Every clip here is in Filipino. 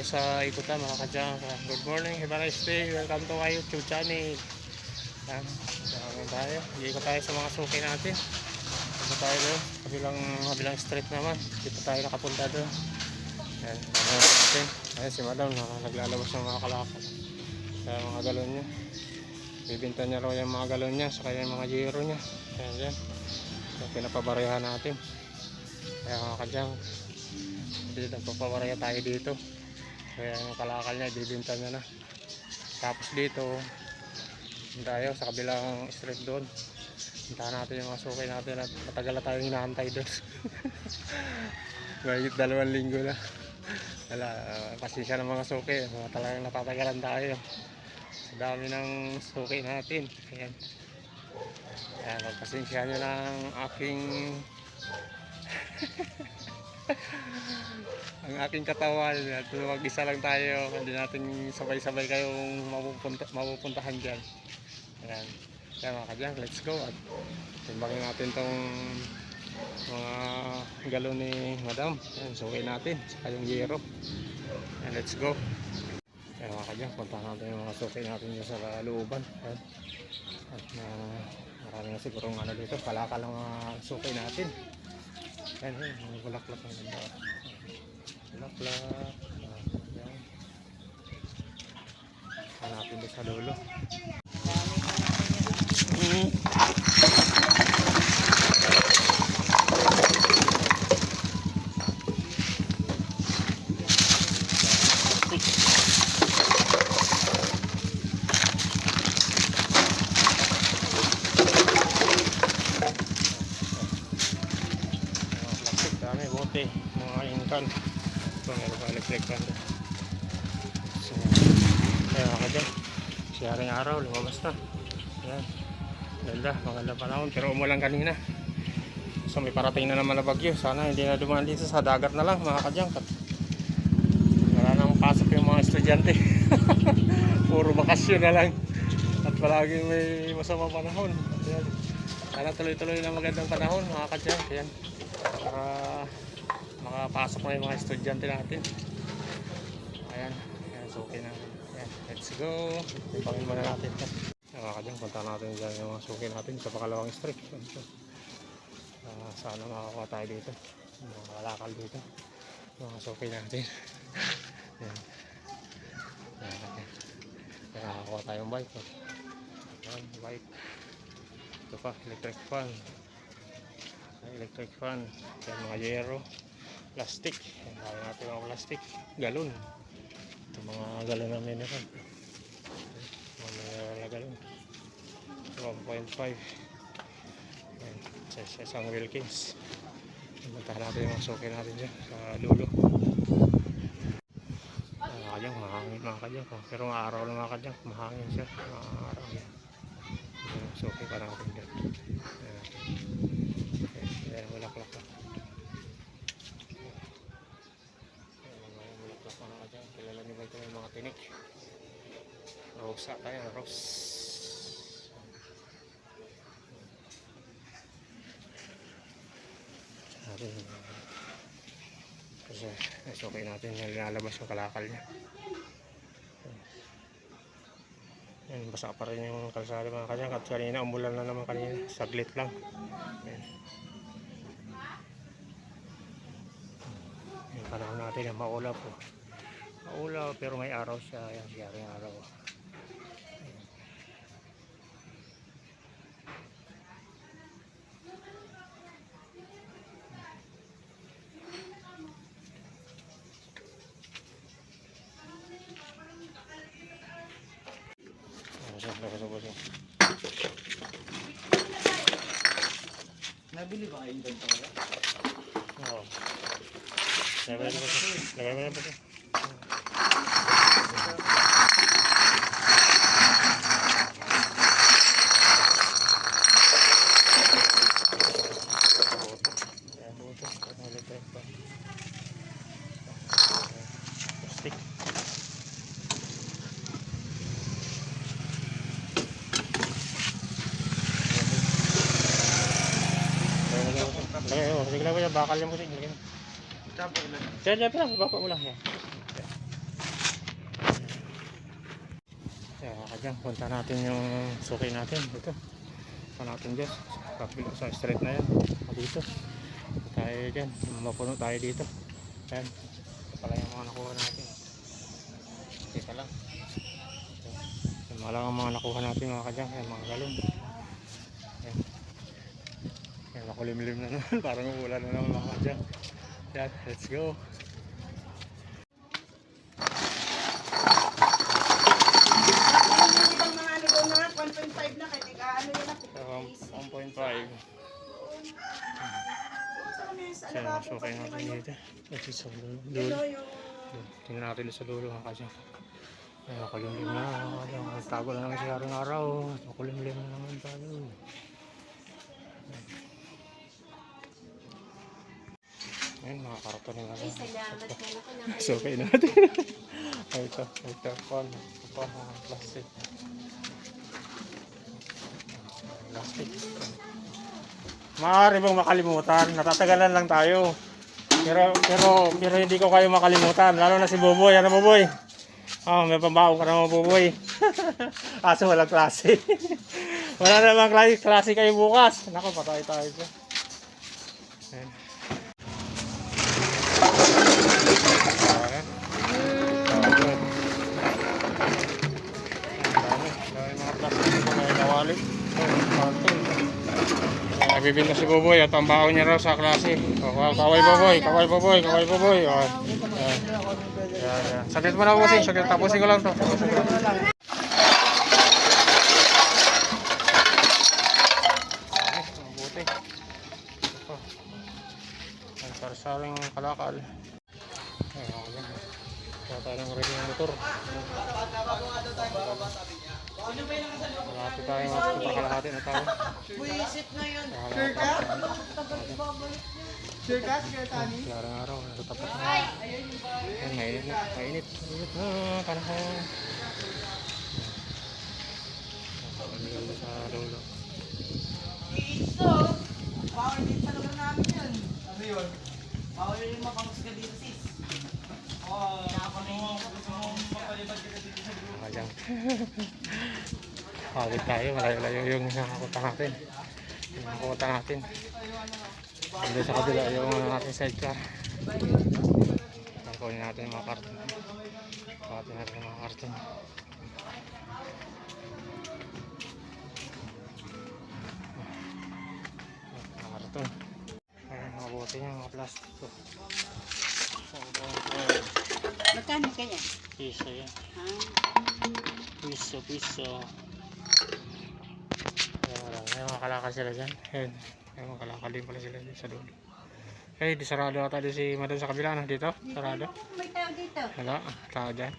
tayo sa ikutan mga kadyang. Good morning, have a nice day. Welcome to my YouTube channel. Tayo. Iikot tayo sa mga suki natin. Dito tayo doon. Kabilang street naman. Dito tayo nakapunta doon. Ayan, natin. Ayan si madam naglalabas ng mga kalakal. Sa mga galon niya. Bibinta niya raw yung mga galon niya. Saka yung mga gyro niya. Ayan dyan. So, pinapabarehan natin. Kaya mga kadyang. Dito nagpapabaraya tayo dito. Kaya yung kalakal niya bibinta niya na. Tapos dito tayo sa kabilang street doon. Puntahan natin yung mga suki natin at matagal na tayong hinahantay doon. Mahigit 2 linggo na. Wala, pasensya ng mga suki. Talagang natatagalan tayo. Sa dami ng suki natin. Ayan. Ayan, magpasensya nyo ng aking ang aking katawan. At mag-isa lang tayo. Hindi natin sabay-sabay kayong mapupuntahan dyan. Ayan. Kaya mga kadyang, let's go. At timbangin natin tong mga galon ni madam. Ayan, suki natin. Saka yung gyro. Ayan, let's go. Kaya mga kadyang, puntahan natin yung mga suki natin dyan sa looban. Ayan. At marami na sigurong ano dito. Kalakal ang suki natin. Ayan, yung bulaklak ang ganda. Bulaklak. Ayan. Hanapin doon sa dulo. Plastic, dami, bote, mga inkan. Ito, meron pa electric fan. So, kaya mga dyan, siyaring araw, lumabas na. Ayan, ganda, maganda panahon, pero umulan kanina. So may parating na naman na bagyo. Sana hindi na dumaan dito, sa dagat na lang mga kadyang. Wala nang pasok yung mga estudyante. Puro bakasyon na lang. At palagi may masama panahon. Ayan. Sana tuloy-tuloy na magandang panahon mga kadyang. Ayan. Para makapasok na yung mga estudyante natin. Ayan. Ayan, so okay na. Ayan. Let's go. Ipangin muna natin. Mga kadyang, punta natin dyan yung mga suki natin sa pakalawang street. Sana makakuha tayo dito. Mga kalakal dito. Mga suki natin. Ayan. Ayan. Kaya makakuha tayong bike. Ayan, bike. Ito pa, electric fan. Electric fan. Ayan, mga gyro. Plastic. Ayan, kaya natin mga plastic. Galon. Ito mga galon na mineral. Mga mineral na galon. 1.5. Sa isang Wilkins. Puntahan natin yung suki natin dyan sa dulo. Mga kadyang, mahangin mga kadyang. Pero mga araw na mga kadyang, mahangin siya. Mga araw niya. Suki pa natin dyan. Ayan, bulaklak lang. Ayan, bulaklak pa mga kadyang. Kilala niyo ba ito yung mga tinik? Rosa tayo, rose. Kasi okay natin yung lalabas yung kalakal niya. Ayan, basa pa rin yung kalsada mga kanyang. At kanina umulan na naman kanina, saglit lang. Ayan. Yung panahon natin yung maulaw po. Maulaw pero may araw siya. Ayan, siyaring araw. Nabili ba kayo dito? Oo. Lagay mo na po. Stick. Sige lang, bakal yan mo. Sige lang. Diyan, baba mo lang yan. Kaya kanyang punta natin yung suki natin dito. Punta natin dyan. Sa street na yan. Dito. Tayo dyan. Mapuno tayo dito. Ayan. Ito pala yung mga nakuha natin. Dito lang. Yung mga lang ang mga nakuha natin mga kanyang. Ayan, mga galon. Ayan. Ayan, makulimlim na naman. Parang ulan na naman mga kanyang. Ayan, let's go. Ibang mga ano daw na 1.5 na kaya ano yun na 1.5. Siya masukay natin dito. Ito sa dulo. Tingnan natin sa dulo mga kasi. Ay, makulimlim na. Tago na lang siya araw. Makulimlim na naman tayo. Ayan, mga karton na lang. Ay, salamat ka na ko. Sukay natin. Ay, ito. Ito pa mga plastic. Plastic. Maaari bang makalimutan? Natatagalan lang tayo. Pero hindi ko kayo makalimutan. Lalo na si Buboy. Ano Buboy? Oh, may pambaon ka naman Buboy. Aso walang klase. Wala namang klase kayo bukas. Naku, patay tayo dyan. Ayan. Ayan. Dami mga plastic na may nawali. Nagbibinta si Buboy at ang baon niya raw sa klase. Kaway Buboy. Oh. Yan. Saglit mo na ubusin. Tapusin ko lang to. Ang buti. Ito. Ang sarsaring kalakal. Ayan, okay. Kaya tayo ng ready ng motor. Malapit tayo kalahati na tayo. Buisit na yun. Sure ka? Sure ka? Sure Tani? Yarang araw, nasa tapat na. Ayan, mainit na. Mainit na. Panahon. Ang sa dulo. Iso. Bawal din talaga namin yun. Ano yun? Bawal yung mapamusga dito sis. Oh, gusto mong mapalibad ka dito sa grupo. Ayan. Hawit tayo, malayo-layo yung nakakuta natin. Yung nakakuta natin. Hindi sa kabila yung ating sidecar. Kunin natin yung mga karton. Kunin natin yung mga karton. Mga karton. Ayan, mabuti niya mga plastic ko. Magkano kanya? Piso yan. Piso. May mga kalakal sila dyan. Ayan. May mga kalakal din pala sila dyan sa dulo. Eh, di sarado ata din si madam sa kabila. No? Dito? Sarado? May tao dito. Wala. Tao dyan.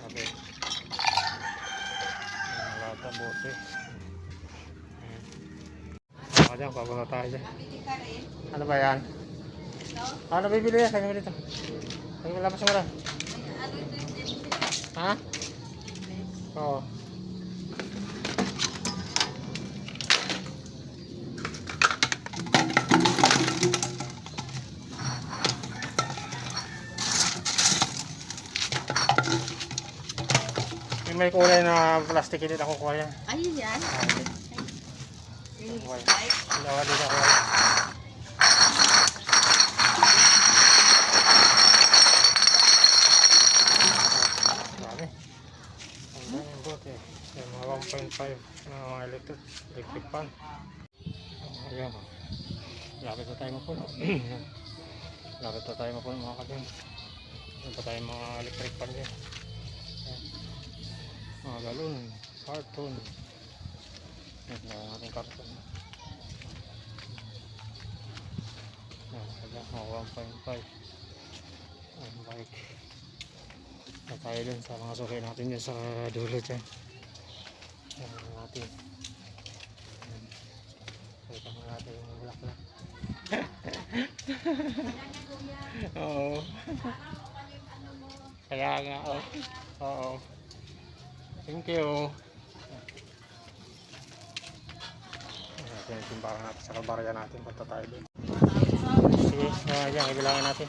Okay. Wala ata bote. Ayan. Dyan, papunta tayo dyan. Ano ba yan? Ano bibili yan? Kanya mo dito. Kanya mo labas mo lang. Ha? Oo. Yung may kulay na plastic hindi ako kuha yan. Ayun yan. Dalawa dito ako. Dami. Ang daming bote. Yung mga 1.5 na mga electric fan. Ayan. Lapit na tayo mapuno. Lapit na tayo mapuno mga kabin. Ayan pa tayo mga electric fan dyan. Ayan. Mga galon. Carton. Ayan na ating carton. Ayan. Mga 1.5. Ayan. Bike. Na tayo dun sa mga sukay natin dyan sa dulo dyan. Ayan natin. Ayan. Kita mo natin yung bulaklak. Oo. Kaya nga oh. Oo. Thank you. Ayan yung timbangan natin sa kabarya natin. Punta tayo dun. Sige, ayan, ibilangin natin.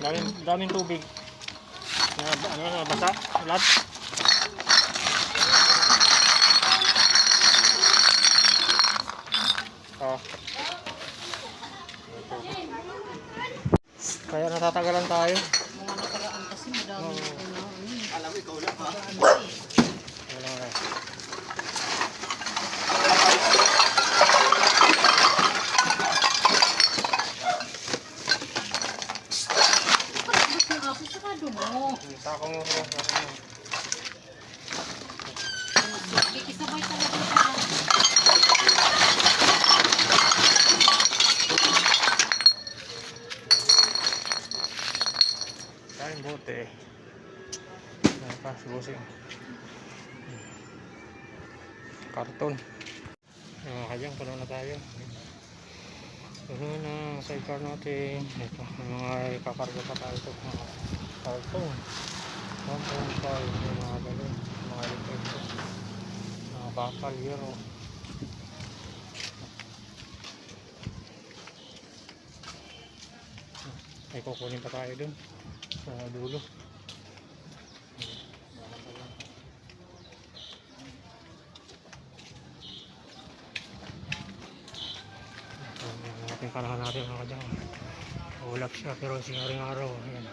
Daming tubig. Basa. Lahat. Oh. Kaya natatagalan tayo. Mga nakaraan kasi madami na Alam mo, ikaw lang ha. Wala nga. Sarado mo. Sako mo bro. Sako mo. Kikisabay talaga siya. Kain bote. Ayan pa, busing. Karton. Kajang, puno na tayo. Puno na sidecar natin. Ito, may mga kakarga pa tayo ito. Mga karton. 1.5. May mga galon. Mga electric. Mga bakal, euro. May kukunin pa tayo dun sa dulo. Ating kanahan natin mga kadyang. Ulap siya pero singaring araw. Ayan.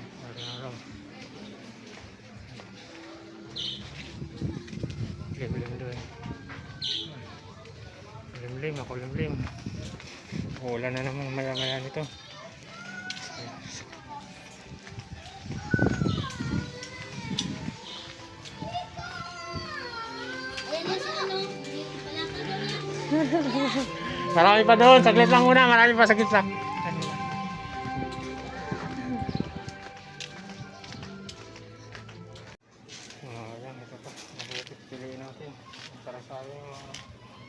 Singaring araw. Lim-lim doon. Lim-lim ako lim-lim. Ulan na naman maya-maya nito. Marami pa doon, saglit lang muna, marami pa, saglit lang. Ayan, ito pa, mabuti, piliin natin. Para sa akin,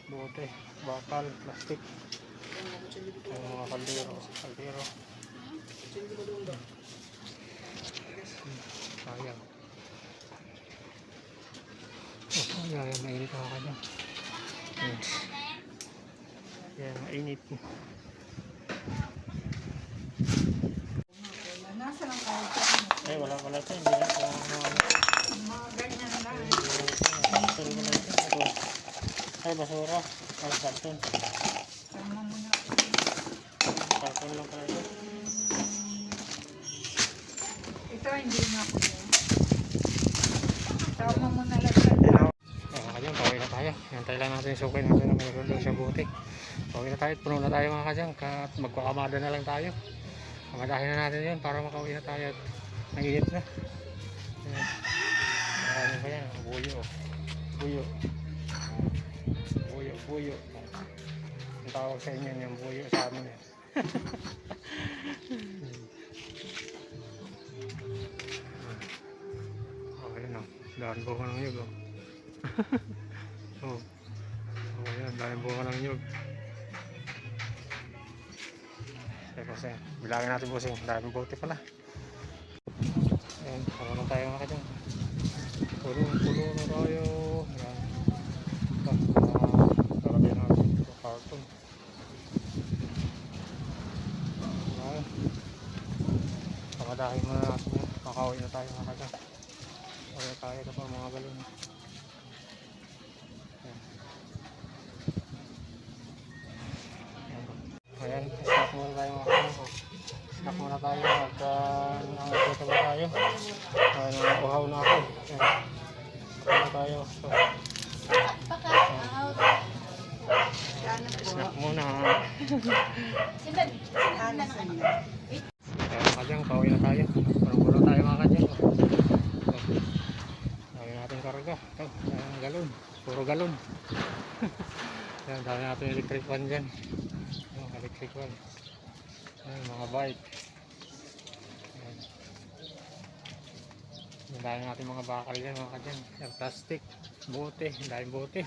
bote, bakal, plastic. Yung mga kaldero. Sayang. Oh, ayan, mainit ako kanya. Yan, mainit. Nasa lang kayo Eh, wala ito. Hindi na ito. mga ganyan lang. Ay, basura. Ay, karton. Sama mo na. Karton lang pala ito. Ito hindi na ako yan. Sama mo na lang sa Kajang, pauwi na tayo. Hintay lang natin yung sukay natin na mayroon doon sa buti. Pauwi na tayo. Puno na tayo mga kajang. At magkakamada na lang tayo. Kamadahin na natin yun para makauwi na tayo. At nag-init na. Ayan. Marami pa yan. Buyo. Buyo. Buyo. Ang tawag sa inyo yung buyo sa amin. Okay na. Daan po ko ng yug. Oh. Ayan. Daan po ko ng yug. Kasi bilangin natin busing. Daan bote pala. Ayan. Puno na tayo mga kajang. Puno na tayo. Ayan. Talagay natin sa karton. Ayan. Pakadahin muna natin yan. Makauwi na tayo mga kajang. Uwi tayo ito pa mga galon. Ayan. Stop muna tayo mga kajang. Stop muna tayo at nakakita ba tayo. Uhaw na ako. Ayan. Stop muna tayo. So, snack muna. Kaya kajang, pauwi na tayo. Parang tayo mga kajang. Dami natin karga. Ito, galon. Puro galon. Ayan, dami natin electric fan dyan. Ayan, electric fan. Ayan, mga bike. Ayan. Dami natin mga bakal dyan mga kajang. Ayan, plastic. Bote. Dami bote.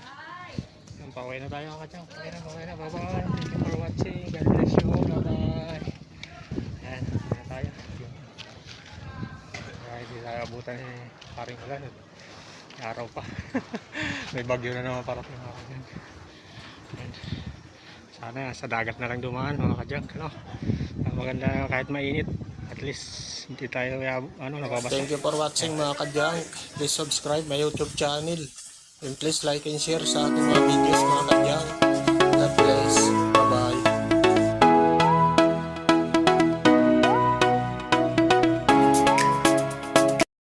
Ayan, pauwi na tayo mga kajang. Pauwi na. Bye-bye. Thank you for watching. God bless you. Bye-bye. Ayan, pauwi na tayo. Kaya hindi tayo abutan ni paring ulan. Araw pa. May bagyo na naman parating mga kajang. Ayan. Sana sa dagat na lang dumaan mga kajang. Ano? Maganda kahit mainit. least hindi tayo nababasa. Thank you for watching mga kadyang. Please subscribe my YouTube channel. And please like and share sa ating mga videos mga kadyang. God bless.